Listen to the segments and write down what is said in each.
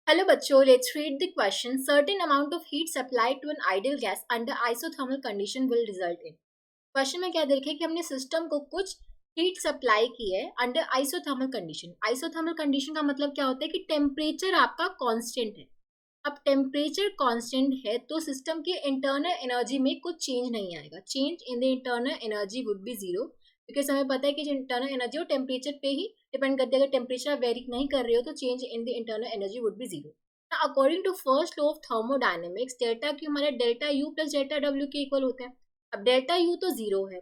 Hello बच्चों, let's read the question. Certain amount of heat supplied to an ideal gas under isothermal condition will result in. Question में क्या देखे कि हमने system को कुछ हीट सप्लाई की है under isothermal condition. Isothermal condition का मतलब क्या होता है कि टेम्परेचर आपका कांस्टेंट है। अब टेम्परेचर कांस्टेंट है तो सिस्टम की इंटरनल एनर्जी में कुछ चेंज नहीं आएगा। Change in the internal energy would be zero, because हमें पता है कि जो इंटरनल एनर्जी वो टेम्परेचर पे ही डिपेंड करती है। अगर टेम्परेचर वेरी नहीं कर रही हो तो change in the internal energy would be zero. According to first law of thermodynamics, delta Q हमारा delta U plus delta W के इक्वल होता है। अब डेल्टा यू तो जीरो है,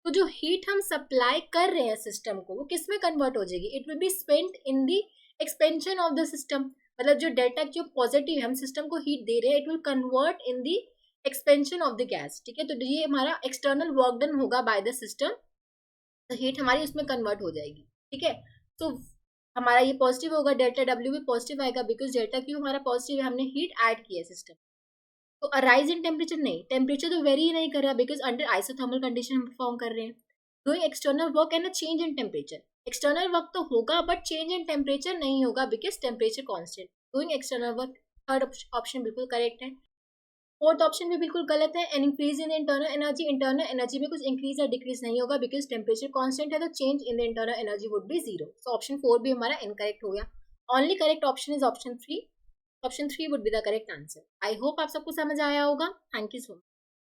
तो जो हीट हम सप्लाई कर रहे हैं सिस्टम को वो किस में कन्वर्ट हो जाएगी? It will be spent in the expansion of the system. मतलब जो डेल्टा जो पॉजिटिव है, हम सिस्टम को हीट दे रहे हैं, it will convert in the expansion of the gas. ठीक है, तो ये हमारा एक्सटर्नल वर्क डन होगा बाय द सिस्टम, तो हीट हमारी उसमें कन्वर्ट हो जाएगी। ठीक है, तो हमारा ये पॉजिटिव होगा, डेल्टा डब्ल्यू भी पॉजिटिव आएगा बिकॉज डेल्टा क्यू हमारा पॉजिटिव है, हमने हीट ऐड किया है सिस्टम। तो अराइज इन टेम्परेचर नहीं, टेम्परेचर तो वेरी ही नहीं कर रहा बिकॉज अंडर आइसोथर्मल कंडीशन हम परफॉर्म कर रहे हैं। Doing external work and change in temperature, external work तो होगा बट चेंज इन टेम्परेचर नहीं होगा because temperature constant. Doing external work, third option बिल्कुल करेक्ट है। फोर्थ ऑप्शन भी बिल्कुल गलत है। An increase in internal energy, internal energy में कुछ इंक्रीज या डिक्रीज नहीं होगा बिकॉज टेम्परेचर कांस्टेंट है, तो change in the internal energy would be zero. So option 4 भी हमारा इनकरेक्ट हो गया। Only correct option is option 3। Option 3 would be the correct answer. I hope आप सबको समझ आया होगा। Thank you so much.